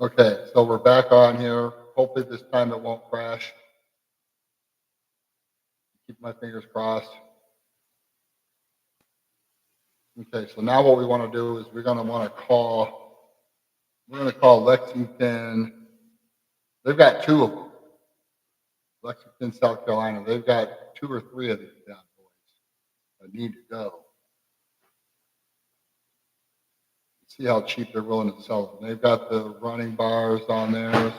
Okay, so we're back on here. Hopefully this time it won't crash. Keep my fingers crossed. Okay, so now what we want to do is we're going to call Lexington. They've got two of them. Lexington, South Carolina. They've got two or three of these bad boys that need to go. See how cheap they're willing to sell them. They've got the running bars on theirs.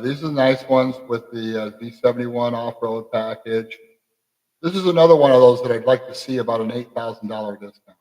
These are nice ones with the D71 off-road package. This is another one of those that I'd like to see about an $8,000 discount.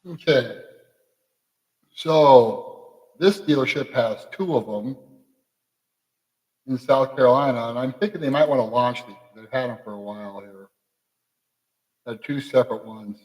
Okay, so this dealership has two of them in South Carolina, and I'm thinking they might want to launch these. They've had them for a while here. They're two separate ones.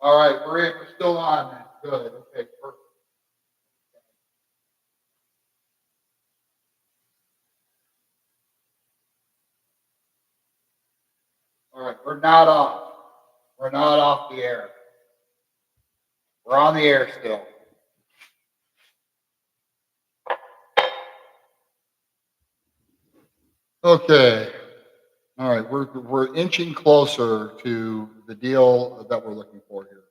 All right, we're in. We're still on. Then. Good. Okay, perfect. All right, we're not off. We're not off the air. We're on the air still. Okay. All right, we're inching closer to the deal that we're looking for here.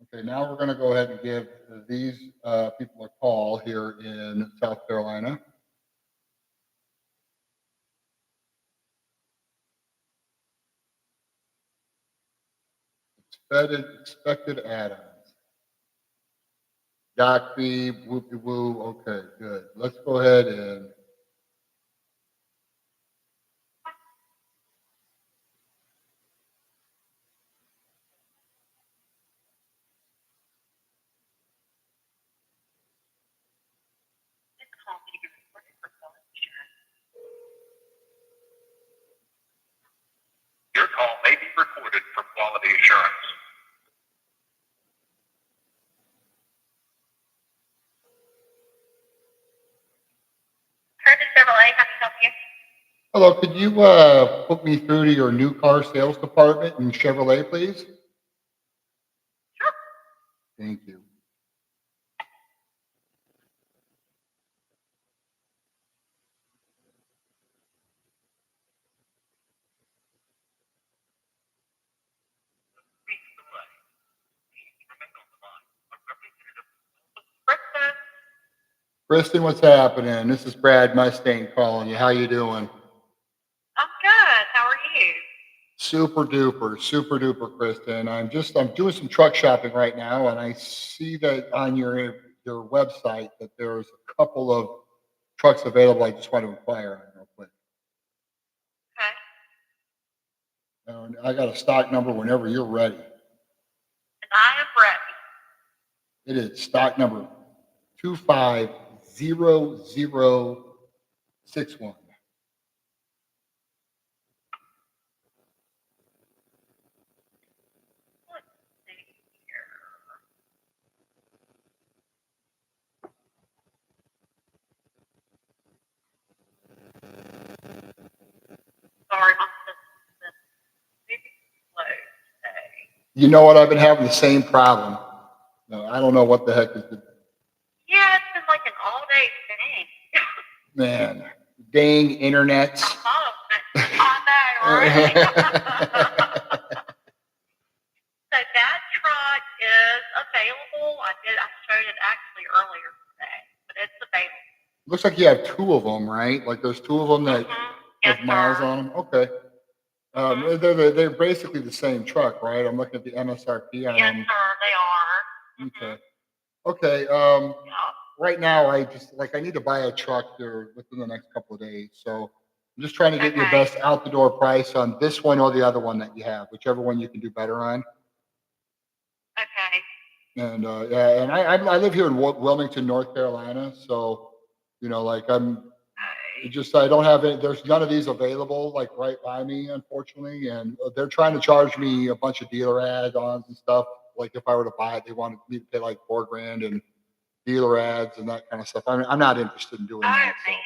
Okay, now we're going to go ahead and give these people a call here in South Carolina. Expected add-ons. Doc fee, whoopie woo. Okay, good. Let's go ahead and Your call may be recorded for quality assurance. Curtis Chevrolet, how can I help you? hello. Could you put me through to your new car sales department in Chevrolet, please? Sure. Thank you. Please delay. Please remain on the line. A representative. Kristen. Kristen, what's happening? This is Brad Mustang calling you. How you doing? I'm good. How are you? Super duper, Kristen. I'm doing some truck shopping right now, and I see that on your website that there's a couple of trucks available I just want to inquire on real quick. Okay. And I got a stock number whenever you're ready. And I am ready. It is stock number 250061. Let's see here. Sorry, my system's been maybe slow today. You know what? I've been having the same problem. No, I don't know what the heck is the Yeah, it's been like an all-day thing. man. Dang internet. Oh, I know, right? So that truck is available. I showed it actually earlier today, but it's available. Looks like you have two of them, right? Like there's two of them that Yes, have miles sir. on them. Okay. They're basically the same truck, right? I'm looking at the MSRP on Yes, them. sir, they are. Okay. Okay. Yeah. Right now, I need to buy a truck here within the next couple of days. So I'm just trying to get your Okay. best out the door price on this one or the other one that you have, whichever one you can do better on. Okay. And yeah, and I live here in Wilmington, North Carolina. So, like I don't have it. There's none of these available like right by me, unfortunately. And they're trying to charge me a bunch of dealer add-ons and stuff. Like if I were to buy it, they wanted me to pay like $4,000 and dealer ads and that kind of stuff. I'm not interested in doing Oh, that. So man.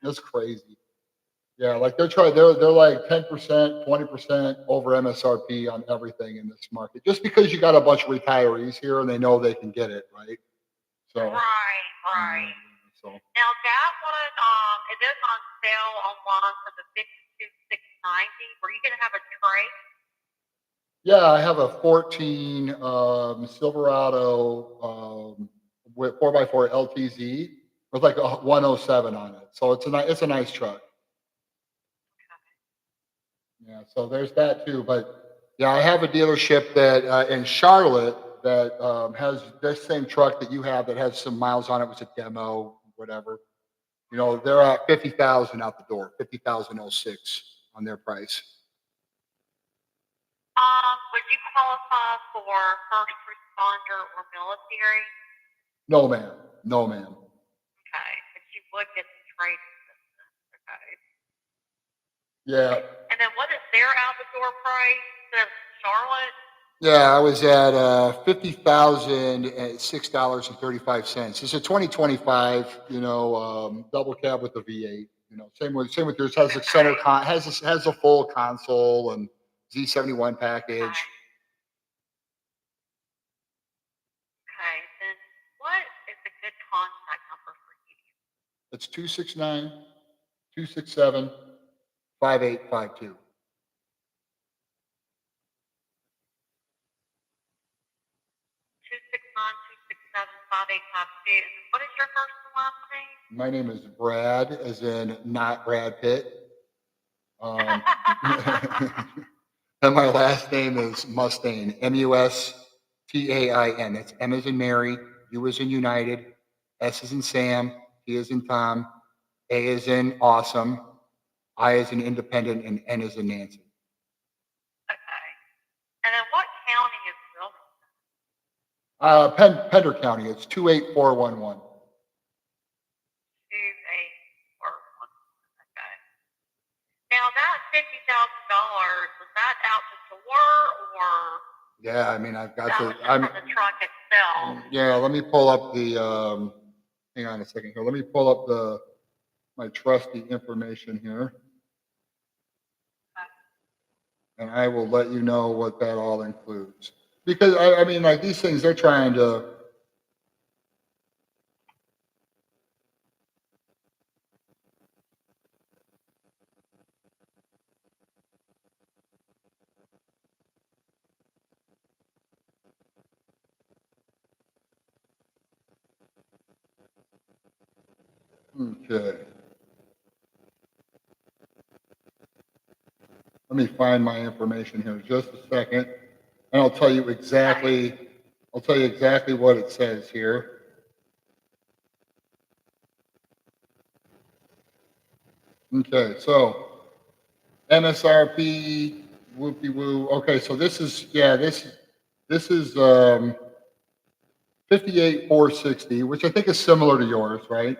that's crazy. Yeah, like they're like 10%, 20% over MSRP on everything in this market, just because you got a bunch of retirees here and they know they can get it, right? So, Right. so Now that one, it is on sale online for the 52,690. Were you gonna have a tray? yeah, I have a 14 Silverado with 4x4 LTZ with like a 107 on it. So it's a nice truck. Yeah, so there's that too. But yeah, I have a dealership that in Charlotte that has this same truck that you have that has some miles on it, was a demo, whatever. They're at 50,000 out the door, 50,006 on their price. Would you qualify for first responder or military? No, ma'am. No, ma'am. Okay, but you would get the trade assistance. Okay. Yeah. And then what is their out the door price? The Charlotte? Yeah, I was at $50,006.35. It's a 2025, double cab with a V8. Same with yours. Has a center has a full console and Z71 package. Okay, then what is a good contact number for you? It's 269-267-5852. 269-267-5852. And what is your first and last name? My name is Brad, as in not Brad Pitt. And my last name is Mustaine, Mustain. That's M as in Mary, U as in United, S as in Sam, T as in Tom, A as in Awesome, I as in Independent, and N as in Nancy. Okay. And then what county is Wilmington? Pender County, it's 28411. 2841. Okay. Now that $50,000, was that out the door or Yeah, I mean, I've got that was just from the truck itself? Yeah, let me pull up the, hang on a second here. Let me pull up my trusty information here. And I will let you know what that all includes. Because, I mean, like these things, they're trying to, okay. Let me find my information here just a second. And I'll tell you exactly what it says here. Okay, so MSRP, whoopie woo. Okay, so this is, yeah, this is 58,460, which I think is similar to yours, right?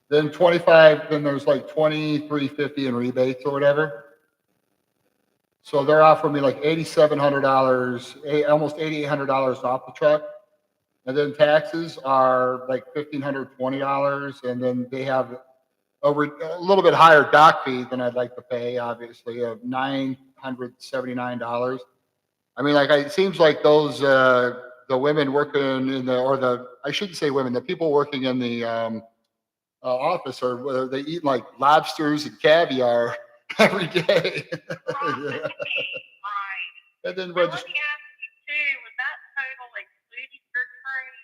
Then 25, then there's like 2350 in rebates or whatever. So they're offering me like $8,700, almost $8,800 off the truck. And then taxes are like $1,520. And then they have a little bit higher dock fee than I'd like to pay, obviously, of $979. I mean, like, it seems like the women working in I shouldn't say women, the people working in the office are, they eat like lobsters and caviar every day. Yeah. Right. And then Now, let me ask you too, was that total including your trade?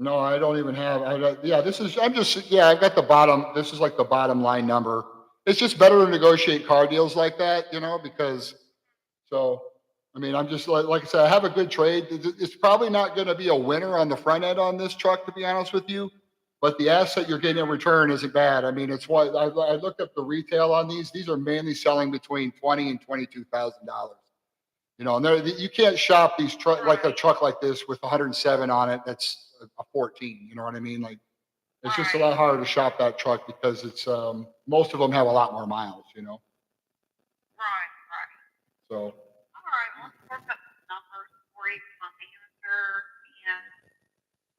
no, I don't even have, yeah, yeah, I've got the bottom, this is like the bottom line number. It's just better to negotiate car deals like that, because, so, I mean, I'm just like I said, I have a good trade. It's probably not going to be a winner on the front end on this truck, to be honest with you. But the asset you're getting in return isn't bad. I mean, it's what I looked up the retail on these. These are mainly selling between $20,000 and $22,000. And you can't shop these truck like a truck like this with 107 on it. That's a 14. You know what I mean? Like, it's just a lot harder to shop that truck because it's most of them have a lot more miles. Right, right. So All right, well, let's work up some numbers for you, my manager. And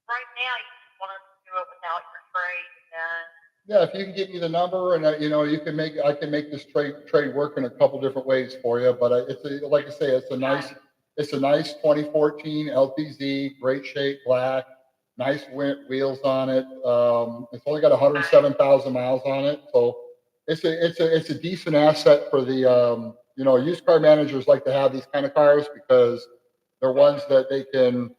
right now, you just want us to do it without your trade, and yeah, if you can give me the number and I can make this trade work in a couple different ways for you. But like I say, it's a nice 2014 LTZ, great shape, black, nice wheels on it. It's only got 107,000 miles on it, so it's a decent asset for the used car managers like to have these kind of cars because they're ones that they can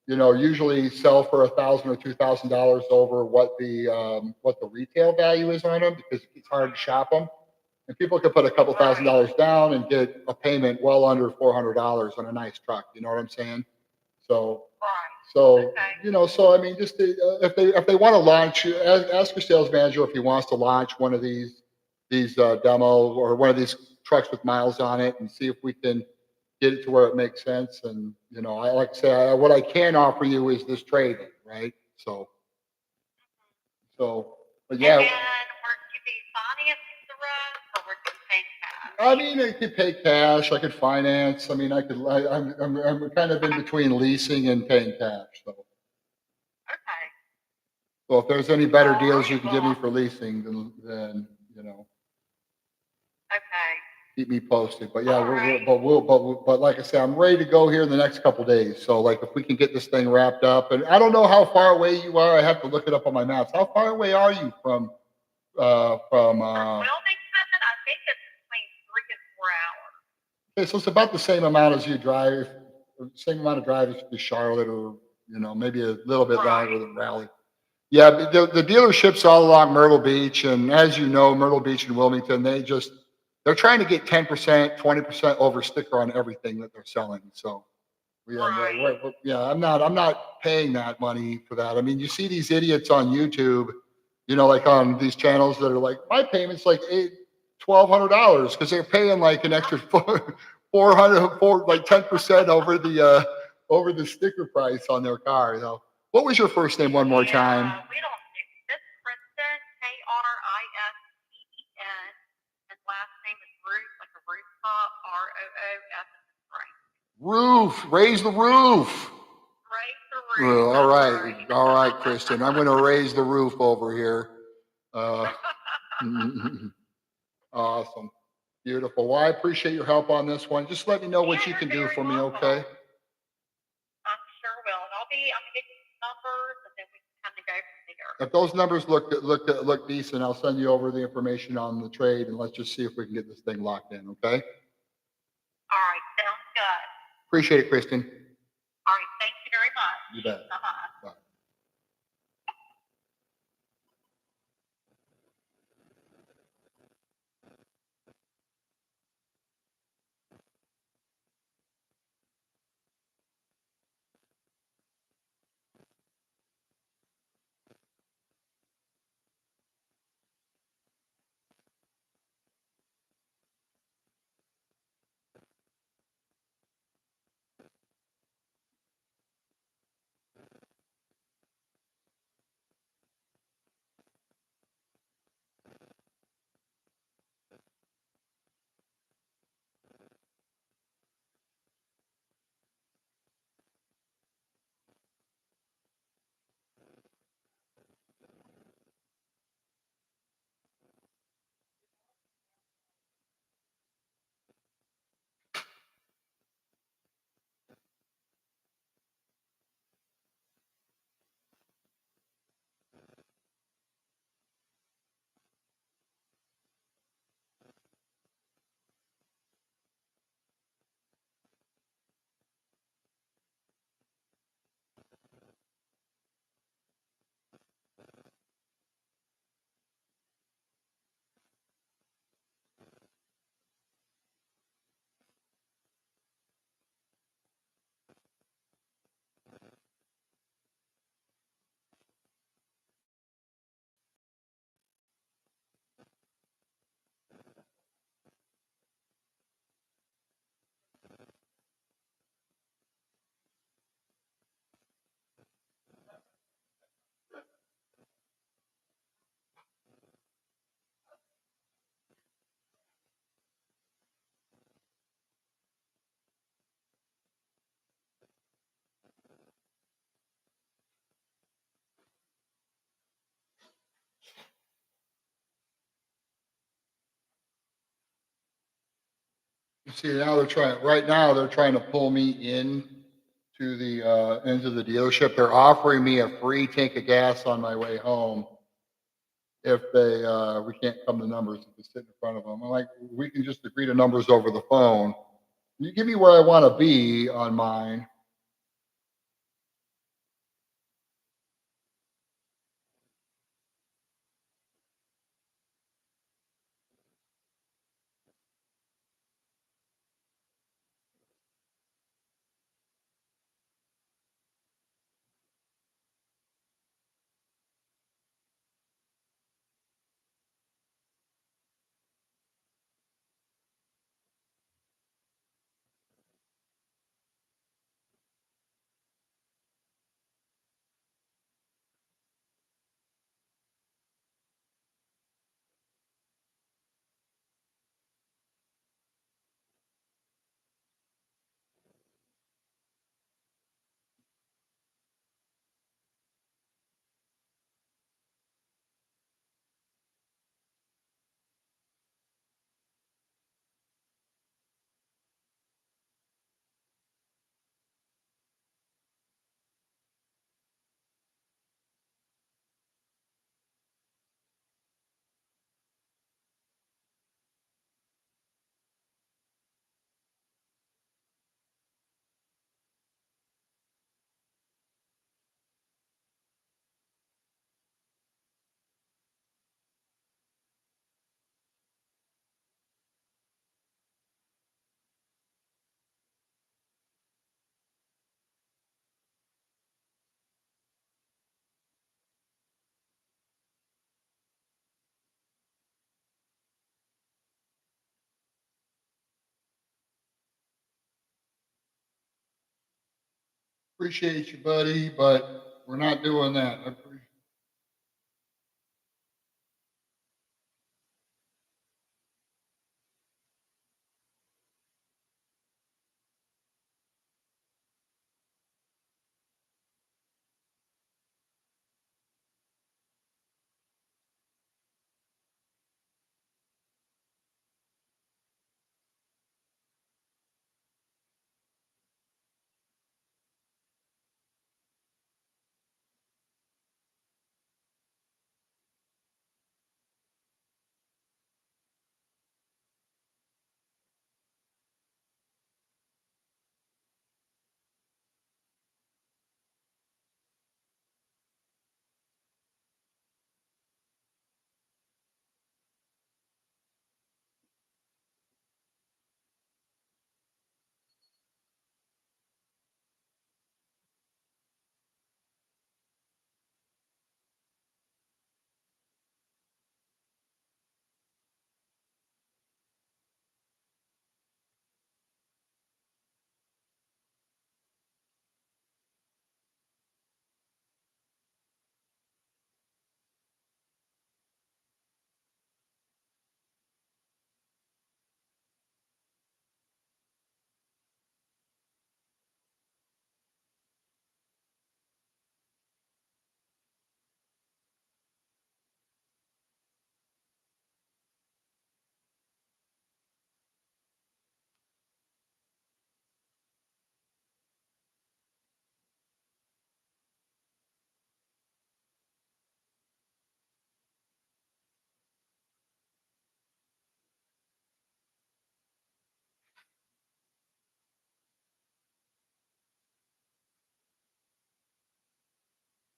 usually sell for $1,000 or $2,000 over what the retail value is on them because it's hard to shop them. And people can put a couple $1,000 down and get a payment well under $400 on a nice truck. You know what I'm saying? So, so so I mean, just if they want to launch, ask your sales manager if he wants to launch one of these demo or one of these trucks with miles on it, and see if we can get it to where it makes sense. And I like to say, what I can offer you is this trade, right? But yeah. And then we're to be financing the rest, or we're to pay cash? I mean, I could pay cash. I could finance. I mean, I could. I'm kind of in between leasing and paying cash. Okay. So if there's any better deals you can give me for leasing, then Okay. keep me posted. But yeah, but like I said, I'm ready to go here in the next couple days. So like, if we can get this thing wrapped up, and I don't know how far away you are. I have to look it up on my maps. How far away are you from? From Wilmington, I think it's between 3 and 4 hours. Okay, so it's about the same amount as you drive, same amount of drive as to Charlotte, or maybe a little bit longer than Raleigh. Yeah, but the dealerships all along Myrtle Beach, and as you know, Myrtle Beach and Wilmington, they're trying to get 10%, 20% over sticker on everything that they're selling. So yeah, I'm not paying that money for that. I mean, you see these idiots on YouTube, like on these channels that are like, my payment's like $1,200 because they're paying like an extra 400, like 10% over the sticker price on their car. What was your first name one more time? We don't do this. Kristen, Kristen, and last name is Roof, like a rooftop, ROOF. Roof, raise the roof. Raise the roof. All right, Kristen. I'm going to raise the roof over here. Awesome, beautiful. Well, I appreciate your help on this one. Just let me know what you can do for me, okay? I sure will. And I'm gonna get you some numbers, and then we can kind of go from there. If those numbers look decent, I'll send you over the information on the trade, and let's just see if we can get this thing locked in, okay? All right, sounds good. Appreciate it, Kristen. All right, thank you very much. You bet. Bye-bye. Bye. see, now right now, they're trying to pull me to into the dealership. They're offering me a free tank of gas on my way home if we can't come to numbers if we sit in front of them. I'm like, we can just agree to numbers over the phone. You give me where I want to be on mine. Appreciate you, buddy, but we're not doing that.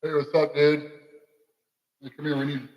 Hey, what's up, dude? Hey, come here. We need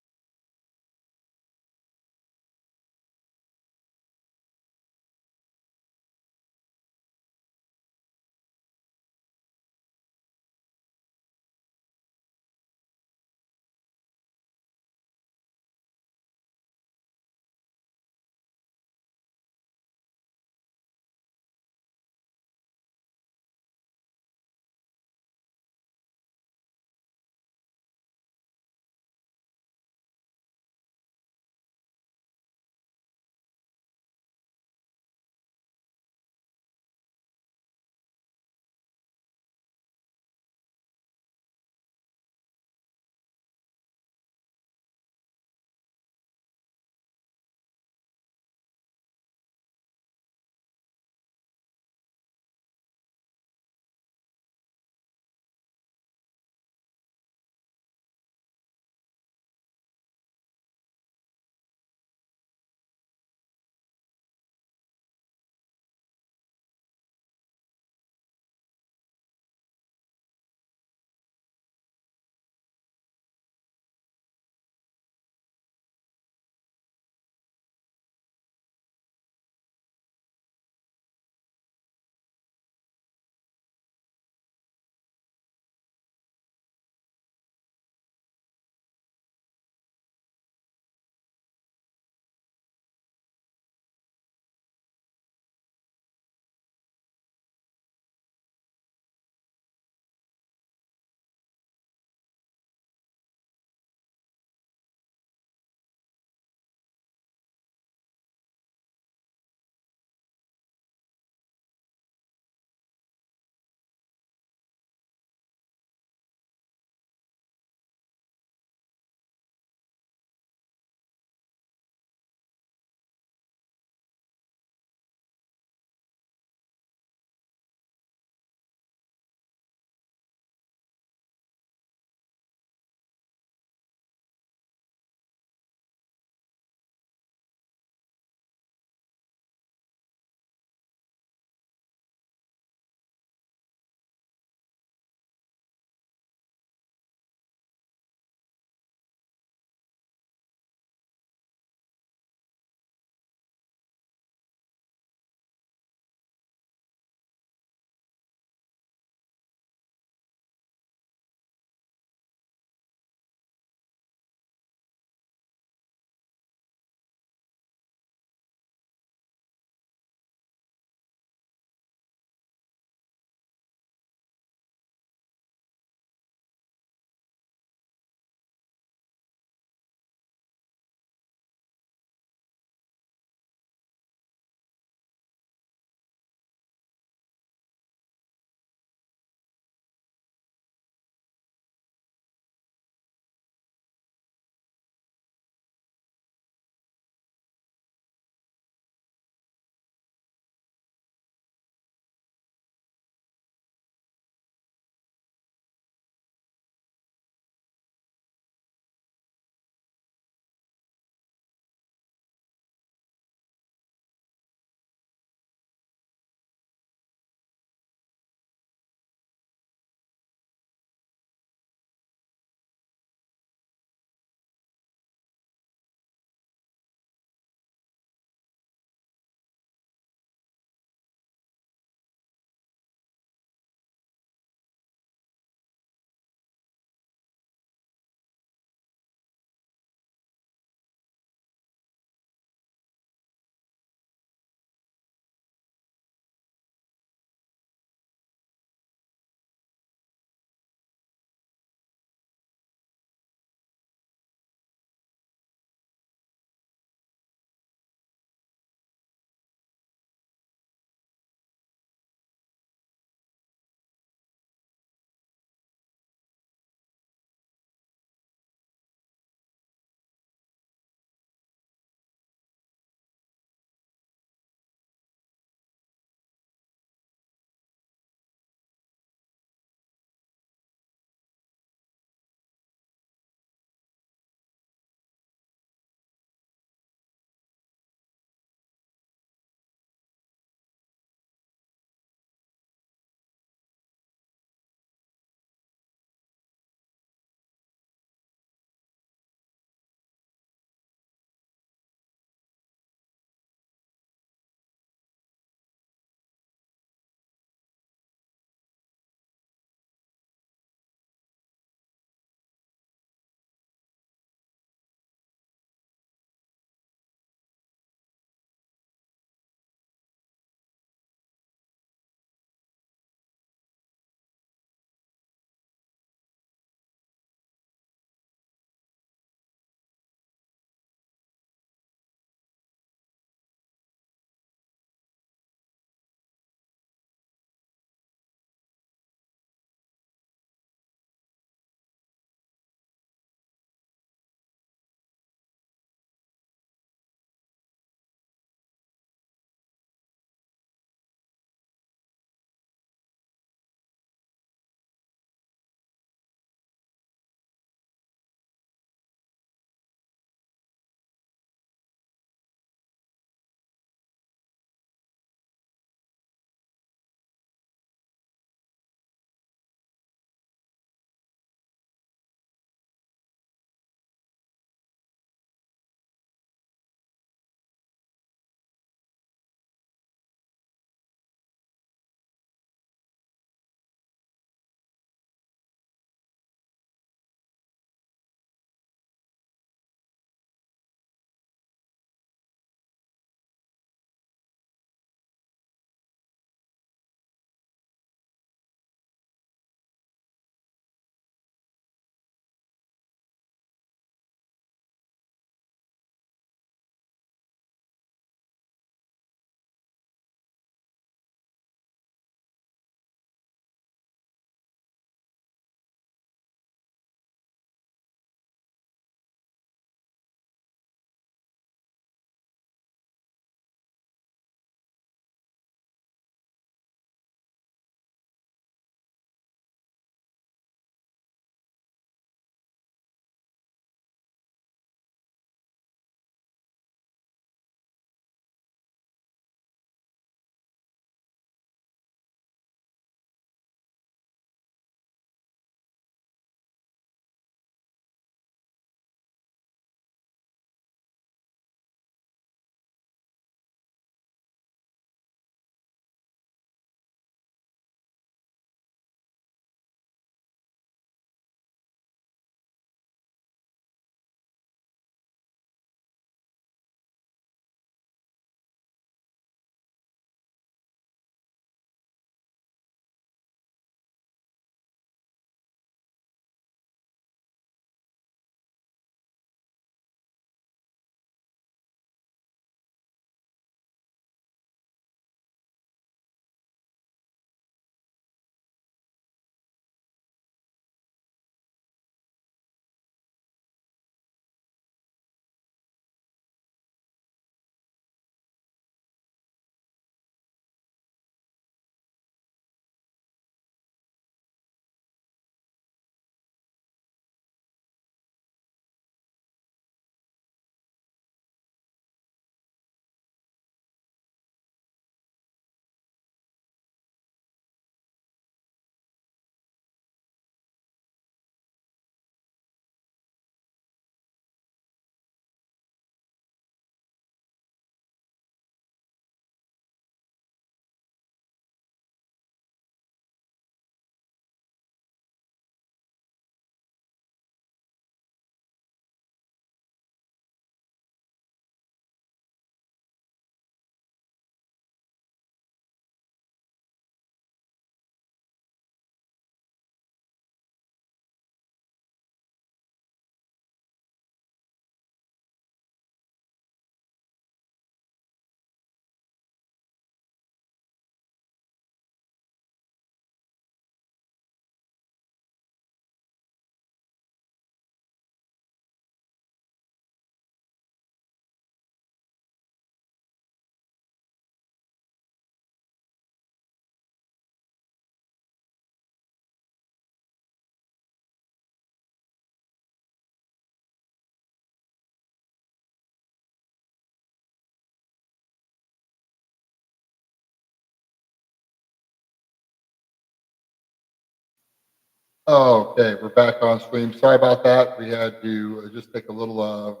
Okay, we're back on stream. Sorry about that. We had to just take a little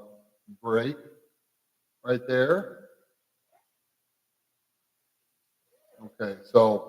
break right there. Okay, so all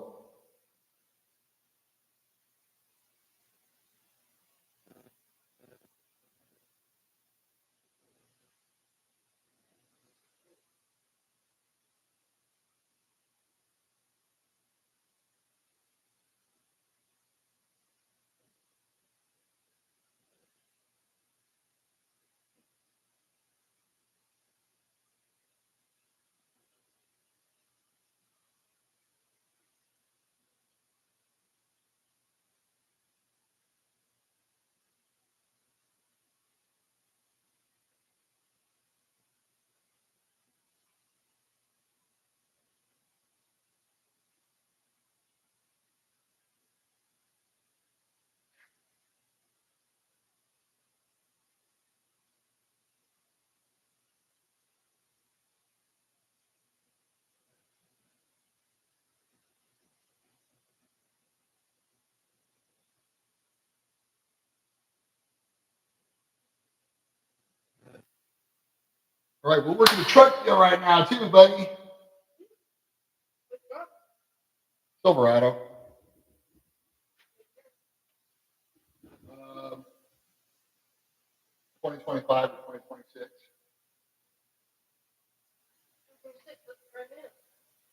right, we're working the truck deal right now too, buddy. Silverado. 2025 to 2026.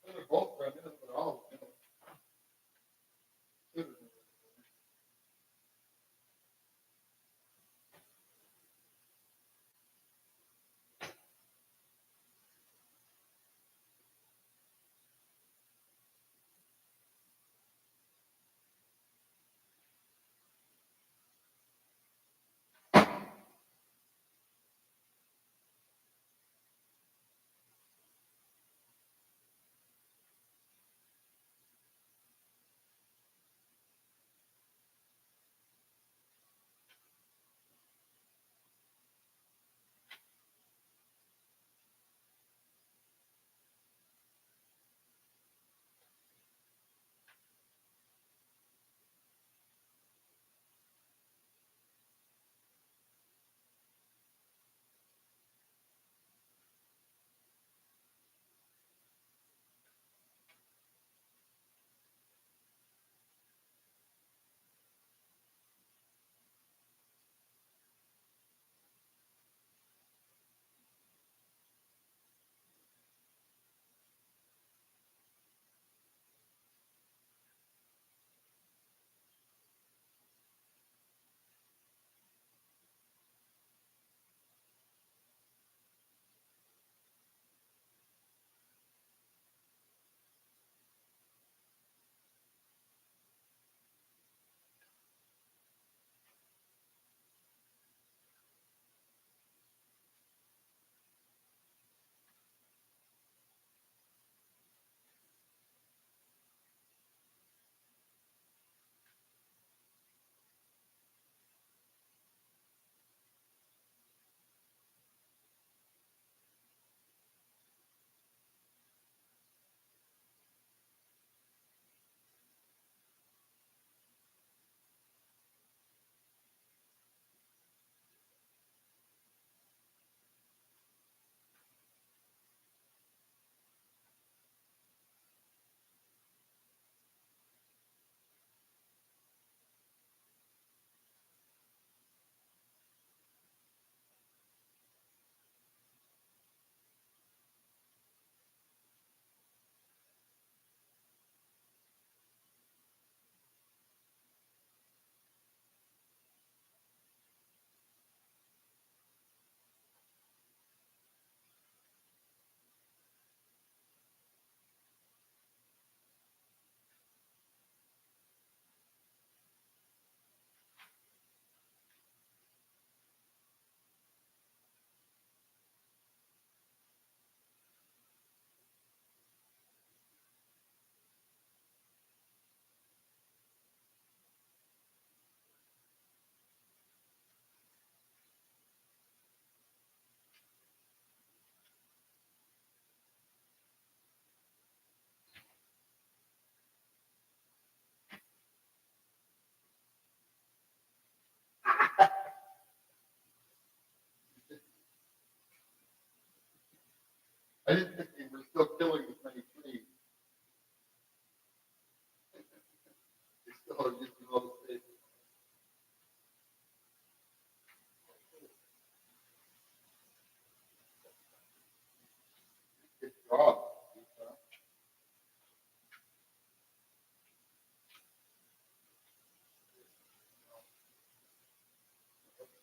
They're both brand new, but all, I didn't think we were still killing as many trees. We still are using those trees. Good job.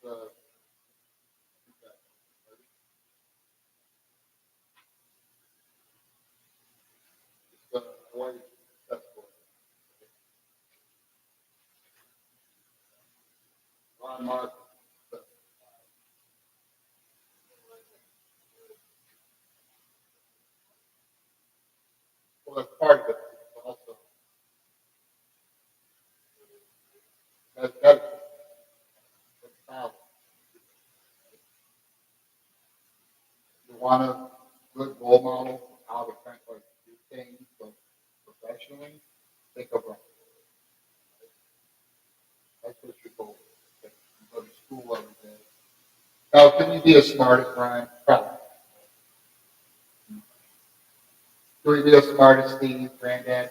Let's, avoid successful. Ron Mark. Well, that's part of it. Also, that's balance. You want a good role model for how to kind of do things professionally. Think of Ryan. That's what your goal is. You go to school every day. Now, can you be as smart as Ryan? Probably. Can you be as smart as Steve, Granddad?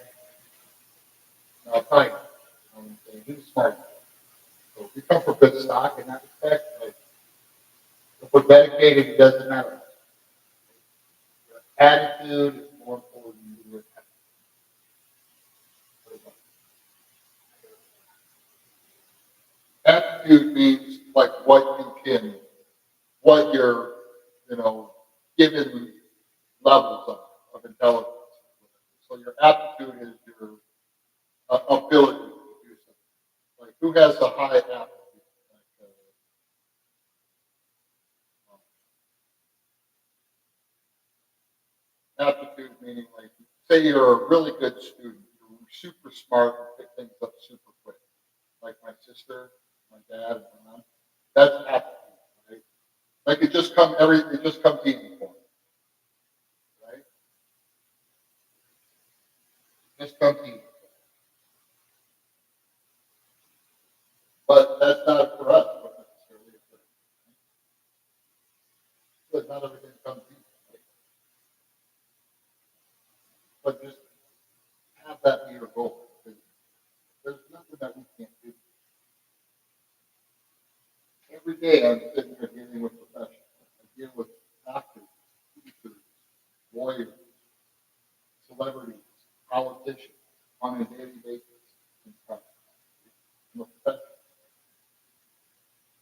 No, probably. He's smart. So if you come from good stock in that respect, like, if we're dedicated, it doesn't matter. Your attitude is more important than your attitude means like what you can, what you're, you know, given levels of intelligence. So your aptitude is your ability to do something. Like who has a high aptitude? Like, aptitude meaning like, say you're a really good student, you're super smart, and pick things up super quick. Like my sister, my dad, and my mom. That's aptitude, right? Like it just comes easy for me, right? It just comes easy. But that's not for us, but necessarily because not everything comes easy. Right? But just have that be your goal. Because there's nothing that we can't do. Every day I'm sitting here dealing with professionals. I deal with doctors, teachers, lawyers, celebrities, politicians on a daily basis. In fact, I'm a professional.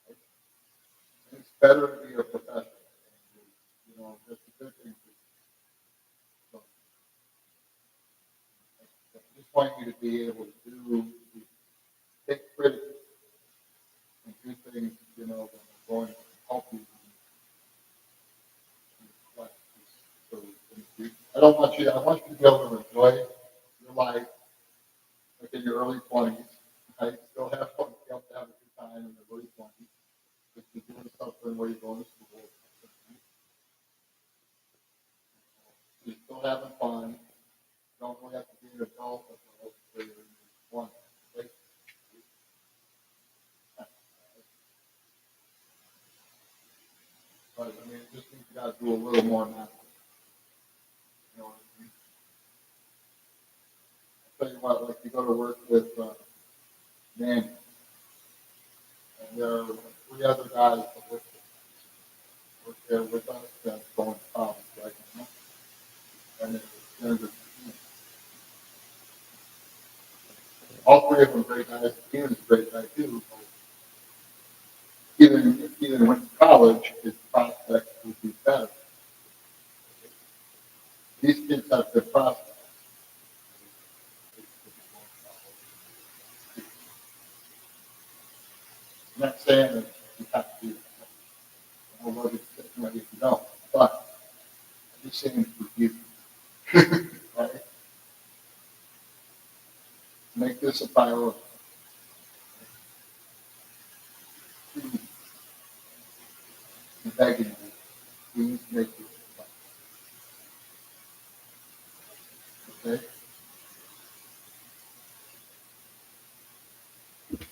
Right? And it's better to be a professional. You know, that's a good thing. So, I just want you to be able to take criticism and do things, you know, that are going to help you in life. So I don't want you, I want you to be able to enjoy your life like in your early 20s. I still have fun, you have to have a good time in your early 20s. If you're doing something where you're going to school, you're still having fun. You don't really have to be an adult where you're in your 20s. But I mean, it just means you got to do a little more now. You know what I mean? I'll tell you what, like you go to work with Nanny, and there are like three other guys that work there with us that's going to college right now. And there's all three of them great guys. Ian is a great guy too. But even if Ian went to college, his prospects would be better. These kids have good prospects. I'm not saying that you have to do that. Although it's ready if you don't. But I'm just saying for you. Right? Make this a priority. I'm begging you. Please make this a priority. Okay?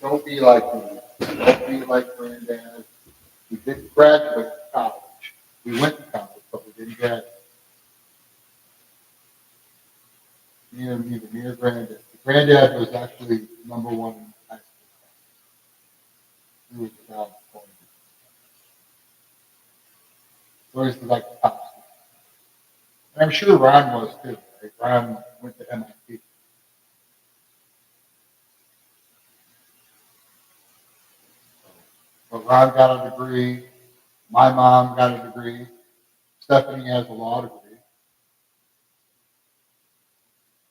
Don't be like me. Don't be like Granddad. We didn't graduate college. We went to college, but we didn't graduate. your granddad. Granddad was actually number one in high school. He was the guy. So he's like the top. And I'm sure Ron was too. Right? Ron went to MIT. But Ron got a degree. My mom got a degree. Stephanie has a law degree.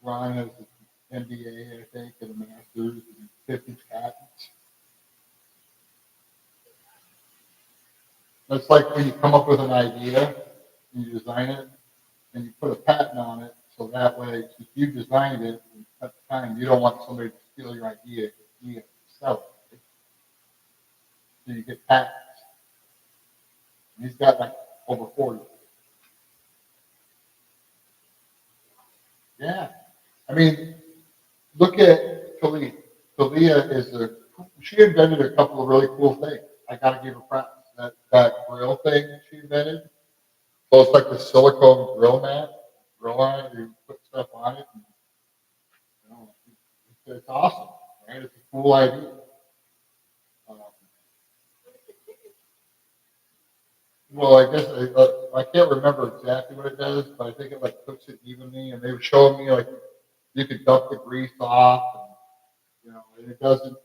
Ron has an MBA, I think, and a master's and 50 patents. That's like when you come up with an idea and you design it and you put a patent on it, so that way, if you designed it at the time, you don't want somebody to steal your idea and sell it. Right? So you get patents. And he's got like over 40. Yeah. I mean, look at Talia. Talia she invented a couple of really cool things. I got to give her props. That grill thing she invented. So it's like the silicone grill mat. Grill on it, you put stuff on it. And, it's awesome, right? It's a cool idea. Um, well, I guess I can't remember exactly what it does, but I think it like cooks it evenly. And they were showing me like you could dump the grease off, and it doesn't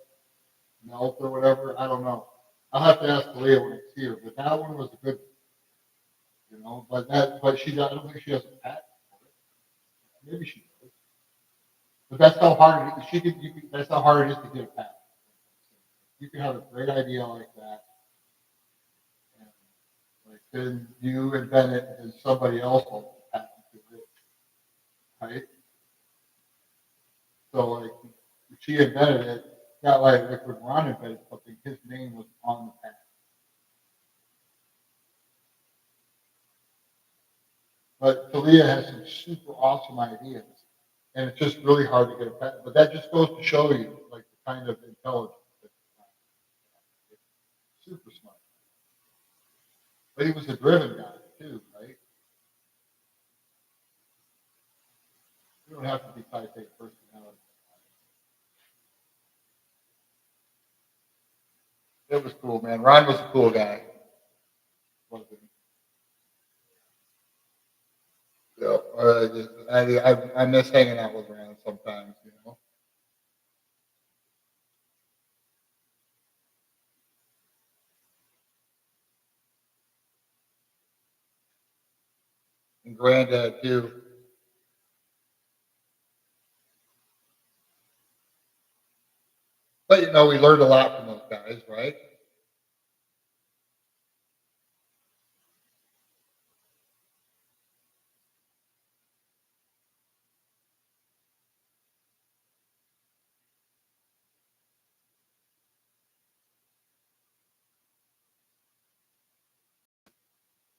melt or whatever. I don't know. I'll have to ask Leah when I see her. But that one was a good, but I don't think she has a patent for it. Maybe she does. But that's how hard it is. That's how hard it is to get a patent. You can have a great idea like that, and like then you invent it, and somebody else will patent it, right? So like she invented it. Not like when Ron invented something, his name was on the patent. But Talia has some super awesome ideas, and it's just really hard to get a patent. But that just goes to show you, like the kind of intelligence that super smart. But he was a driven guy too, right? You don't have to be type A personality. It was cool, man. Ron was a cool guy. Wasn't he? Yeah. I miss hanging out with Ron sometimes. And Granddad too. But we learned a lot from those guys, right?